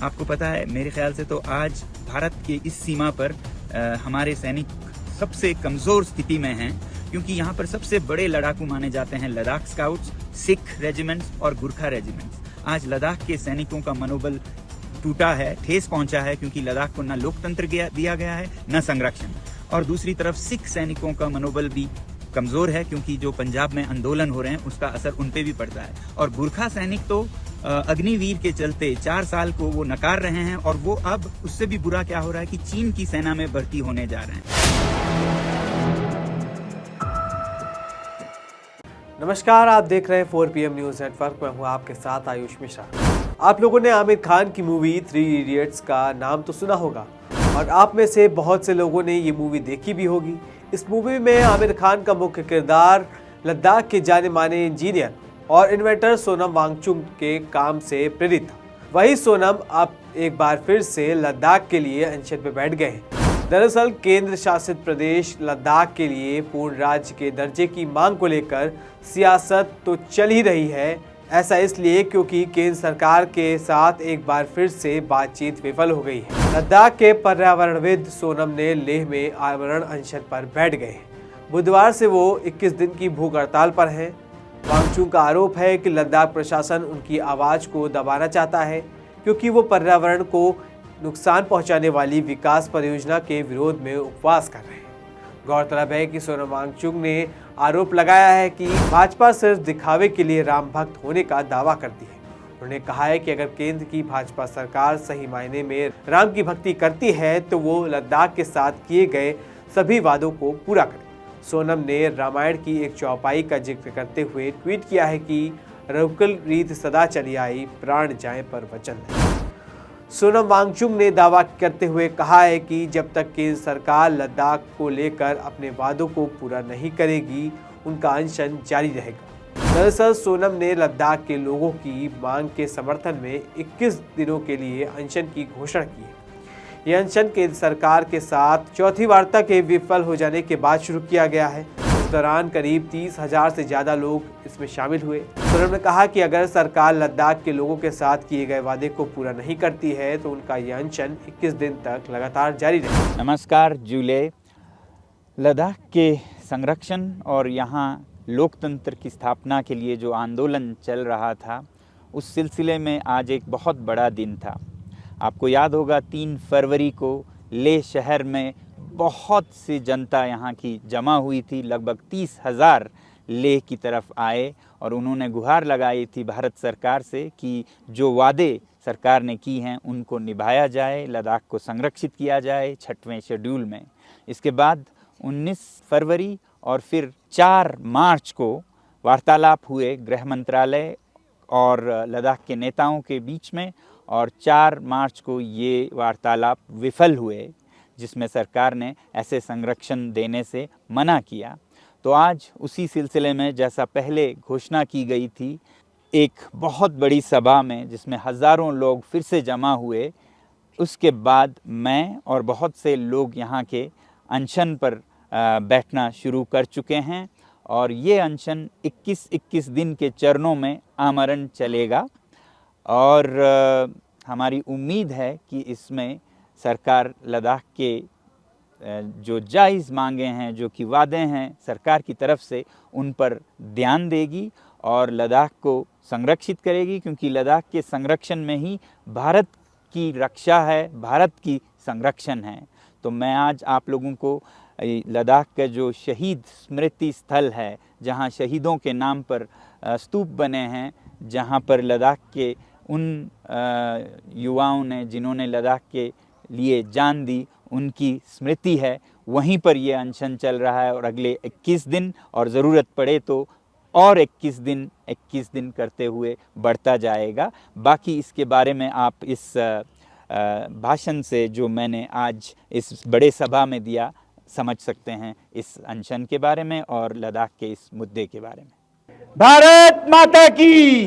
आपको पता है, मेरे ख्याल से तो आज भारत के इस सीमा पर हमारे सैनिक सबसे कमजोर स्थिति में हैं, क्योंकि यहाँ पर सबसे बड़े लड़ाकू माने जाते हैं लद्दाख स्काउट्स, सिख रेजिमेंट्स और गुरखा रेजिमेंट्स। आज लद्दाख के सैनिकों का मनोबल टूटा है, ठेस पहुंचा है, क्योंकि लद्दाख को न लोकतंत्र दिया गया है न संरक्षण। और दूसरी तरफ सिख सैनिकों का मनोबल भी कमजोर है, क्योंकि जो पंजाब में आंदोलन हो रहे हैं उसका असर उन पे भी पड़ता है। और गुरखा सैनिक तो अग्निवीर के चलते 4 साल को वो नकार रहे हैं, और वो अब उससे भी बुरा क्या हो रहा है कि चीन की सेना में भर्ती होने जा रहे हैं। नमस्कार, आप देख रहे हैं 4 PM न्यूज नेटवर्क। मैं हूं आपके साथ आयुष मिश्रा। आप लोगों ने आमिर खान की मूवी 3 इडियट्स का नाम तो सुना होगा, और आप में से बहुत से लोगों ने ये मूवी देखी भी होगी। इस मूवी में आमिर खान का मुख्य किरदार लद्दाख के जाने माने इंजीनियर और इन्वेंटर सोनम वांगचुक के काम से प्रेरित था। वही सोनम अब एक बार फिर से लद्दाख के लिए अनशन पे बैठ गए हैं। दरअसल केंद्र शासित प्रदेश लद्दाख के लिए पूर्ण राज्य के दर्जे की मांग को लेकर सियासत तो चल ही रही है। ऐसा इसलिए क्योंकि केंद्र सरकार के साथ एक बार फिर से बातचीत विफल हो गई है। लद्दाख के पर्यावरणविद सोनम ने लेह में आवरण अनशन पर बैठ गए हैं। बुधवार से वो 21 दिन की भूख हड़ताल पर हैं। वांगचुक का आरोप है कि लद्दाख प्रशासन उनकी आवाज को दबाना चाहता है, क्योंकि वो पर्यावरण को नुकसान पहुंचाने वाली विकास परियोजना के विरोध में उपवास कर रहे हैं। गौरतलब है कि सोनम वांगचुक ने आरोप लगाया है कि भाजपा सिर्फ दिखावे के लिए राम भक्त होने का दावा करती है। उन्होंने कहा है कि अगर केंद्र की भाजपा सरकार सही मायने में राम की भक्ति करती है तो वो लद्दाख के साथ किए गए सभी वादों को पूरा करे। सोनम ने रामायण की एक चौपाई का जिक्र करते हुए ट्वीट किया है कि रघुकुल रीत सदा चली आई, प्राण जाए पर वचन नहीं। सोनम वांगचुक ने दावा करते हुए कहा है कि जब तक केंद्र सरकार लद्दाख को लेकर अपने वादों को पूरा नहीं करेगी, उनका अनशन जारी रहेगा। दरअसल सोनम ने लद्दाख के लोगों की मांग के समर्थन में 21 दिनों के लिए अनशन की घोषणा की है। यह अनशन केंद्र सरकार के साथ चौथी वार्ता के विफल हो जाने के बाद शुरू किया गया है। इस दौरान करीब 30,000 से ज्यादा लोग इसमें शामिल हुए। उन्होंने कहा कि अगर सरकार लद्दाख के लोगों के साथ किए गए वादे को पूरा नहीं करती है तो उनका यह अनशन 21 दिन तक लगातार जारी रहेगा। नमस्कार जूले। लद्दाख के संरक्षण और यहाँ लोकतंत्र की स्थापना के लिए जो आंदोलन चल रहा था, उस सिलसिले में आज एक बहुत बड़ा दिन था। आपको याद होगा 3 फरवरी को लेह शहर में बहुत सी जनता यहाँ की जमा हुई थी। लगभग 30,000 लेह की तरफ आए और उन्होंने गुहार लगाई थी भारत सरकार से कि जो वादे सरकार ने की हैं उनको निभाया जाए, लद्दाख को संरक्षित किया जाए 6वें शेड्यूल में। इसके बाद 19 फरवरी और फिर 4 मार्च को वार्तालाप हुए गृह मंत्रालय और लद्दाख के नेताओं के बीच में, और 4 मार्च को ये वार्तालाप विफल हुए, जिसमें सरकार ने ऐसे संरक्षण देने से मना किया। तो आज उसी सिलसिले में, जैसा पहले घोषणा की गई थी, एक बहुत बड़ी सभा में जिसमें हज़ारों लोग फिर से जमा हुए, उसके बाद मैं और बहुत से लोग यहाँ के अनशन पर बैठना शुरू कर चुके हैं। और ये अनशन 21 दिन के चरणों में आमरण चलेगा, और हमारी उम्मीद है कि इसमें सरकार लद्दाख के जो जायज़ मांगे हैं, जो कि वादे हैं सरकार की तरफ से, उन पर ध्यान देगी और लद्दाख को संरक्षित करेगी, क्योंकि लद्दाख के संरक्षण में ही भारत की रक्षा है, भारत की संरक्षण है। तो मैं आज आप लोगों को लद्दाख का जो शहीद स्मृति स्थल है, जहां शहीदों के नाम पर स्तूप बने हैं, जहां पर लद्दाख के उन युवाओं ने जिन्होंने लद्दाख के लिए जान दी, उनकी स्मृति है, वहीं पर ये अनशन चल रहा है। और अगले 21 दिन और ज़रूरत पड़े तो और 21 दिन करते हुए बढ़ता जाएगा। बाकी इसके बारे में आप इस भाषण से जो मैंने आज इस बड़े सभा में दिया समझ सकते हैं, इस अनशन के बारे में और लद्दाख के इस मुद्दे के बारे में। भारत माता की,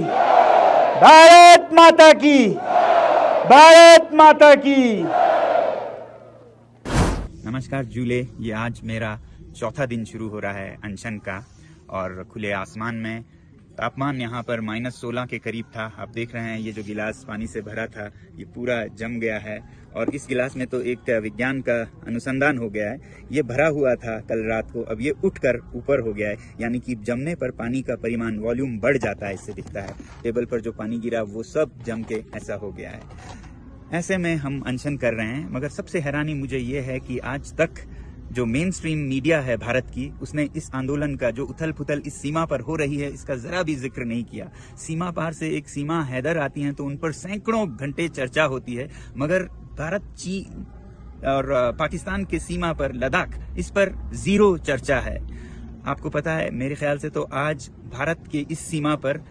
भारत माता की, भारत माता की। नमस्कार जूले। ये आज मेरा चौथा दिन शुरू हो रहा है अनशन का, और खुले आसमान में तापमान यहाँ पर -16 के करीब था। आप देख रहे हैं ये जो गिलास पानी से भरा था ये पूरा जम गया है और इस गिलास में तो एक विज्ञान का अनुसंधान हो गया है। ये भरा हुआ था कल रात को, अब ये उठकर ऊपर हो गया है, यानी कि जमने पर पानी का परिमाण वॉल्यूम बढ़ जाता है। इससे दिखता है टेबल पर जो पानी गिरा वो सब जम के ऐसा हो गया है। ऐसे में हम अनशन कर रहे हैं, मगर सबसे हैरानी मुझे ये है कि आज तक जो मेन स्ट्रीम मीडिया है भारत की, उसने इस आंदोलन का जो उथल पुथल इस सीमा पर हो रही है इसका जरा भी जिक्र नहीं किया। सीमा पार से एक सीमा हैदर आती हैं तो उन पर सैकड़ों घंटे चर्चा होती है, मगर भारत, चीन और पाकिस्तान के सीमा पर लद्दाख, इस पर जीरो चर्चा है। आपको पता है, मेरे ख्याल से तो आज भारत के इस सीमा पर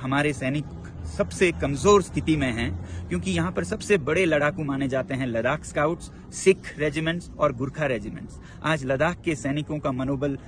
हमारे सैनिक सबसे कमजोर स्थिति में हैं, क्योंकि यहाँ पर सबसे बड़े लड़ाकू माने जाते हैं लद्दाख स्काउट्स, सिख रेजिमेंट्स और गुरखा रेजिमेंट्स। आज लद्दाख के सैनिकों का मनोबल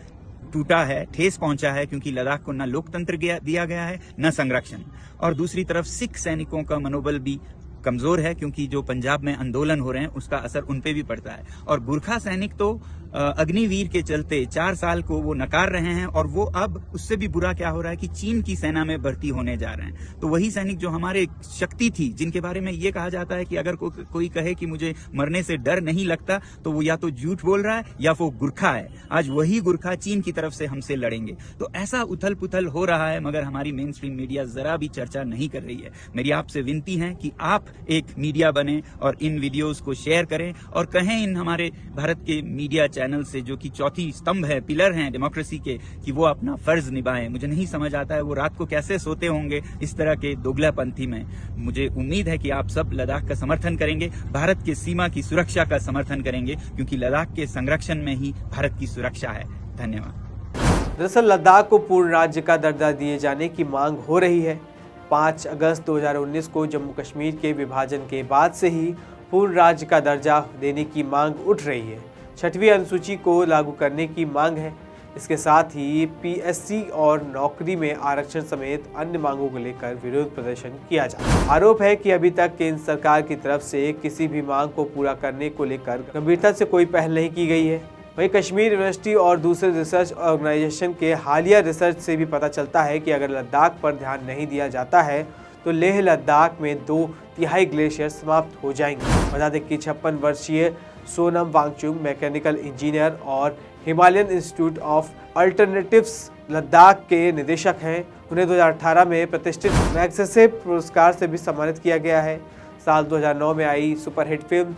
टूटा है, ठेस पहुंचा है, क्योंकि लद्दाख को न लोकतंत्र दिया गया है न संरक्षण। और दूसरी तरफ सिख सैनिकों का मनोबल भी कमजोर है, क्योंकि जो पंजाब में आंदोलन हो रहे हैं उसका असर उन पे भी पड़ता है। और गुरखा सैनिक तो अग्निवीर के चलते 4 साल को वो नकार रहे हैं, और वो अब उससे भी बुरा क्या हो रहा है कि चीन की सेना में भर्ती होने जा रहे हैं। तो वही सैनिक जो हमारे शक्ति थी, जिनके बारे में ये कहा जाता है कि अगर कोई कहे कि मुझे मरने से डर नहीं लगता तो वो या तो झूठ बोल रहा है या वो गुरखा है। आज वही गुरखा चीन की तरफ से हमसे लड़ेंगे। तो ऐसा उथल पुथल हो रहा है, मगर हमारी मेन स्ट्रीम मीडिया जरा भी चर्चा नहीं कर रही है। मेरी आपसे विनती है कि आप एक मीडिया बने और इन वीडियोस को शेयर करें और कहें इन हमारे भारत के मीडिया चैनल से, जो कि चौथी स्तंभ है, पिलर हैं डेमोक्रेसी के, कि वो अपना फर्ज निभाएं। मुझे नहीं समझ आता है वो रात को कैसे सोते होंगे इस तरह के दोगलापंथी में। मुझे उम्मीद है कि आप सब लद्दाख का समर्थन करेंगे, भारत के सीमा की सुरक्षा का समर्थन करेंगे, क्योंकि लद्दाख के संरक्षण में ही भारत की सुरक्षा है। धन्यवाद। दरअसल लद्दाख को पूर्ण राज्य का दर्जा दिए जाने की मांग हो रही है। 5 अगस्त 2019 को जम्मू कश्मीर के विभाजन के बाद से ही पूर्ण राज्य का दर्जा देने की मांग उठ रही है। 6वीं अनुसूची को लागू करने की मांग है। इसके साथ ही पीएससी और नौकरी में आरक्षण समेत अन्य मांगों को लेकर विरोध प्रदर्शन किया जा रहा है। आरोप है कि अभी तक केंद्र सरकार की तरफ से किसी भी मांग को पूरा करने को लेकर गंभीरता से कोई पहल नहीं की गई है। वहीं कश्मीर यूनिवर्सिटी और दूसरे रिसर्च ऑर्गेनाइजेशन के हालिया रिसर्च से भी पता चलता है कि अगर लद्दाख पर ध्यान नहीं दिया जाता है तो लेह लद्दाख में 2/3 ग्लेशियर समाप्त हो जाएंगे। बता दें कि 56 वर्षीय सोनम वांगचुक मैकेनिकल इंजीनियर और Himalayan institute of alternatives Ladakh के निदेशक हैं। उन्हें 2018 में प्रतिष्ठित मैग्सेसे पुरस्कार से भी सम्मानित किया गया है। साल 2009 में आई सुपरहिट फिल्म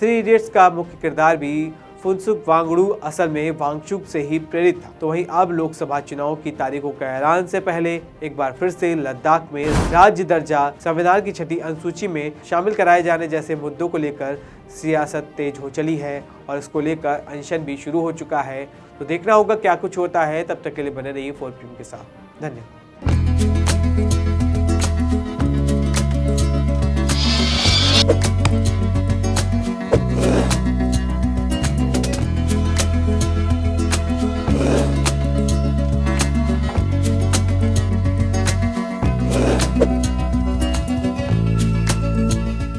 3 इडियट्स का मुख्य किरदार भी फुनसुक वांगडू असल में वांगचुक से ही प्रेरित था। तो वहीं अब लोकसभा चुनाव की तारीखों के ऐलान से पहले एक बार फिर से लद्दाख में राज्य दर्जा संविधान की 6ठी अनुसूची में शामिल कराए जाने जैसे मुद्दों को लेकर सियासत तेज हो चली है और इसको लेकर अनशन भी शुरू हो चुका है। तो देखना होगा क्या कुछ होता है। तब तक के लिए बने रहिए 4PM के साथ। धन्यवाद।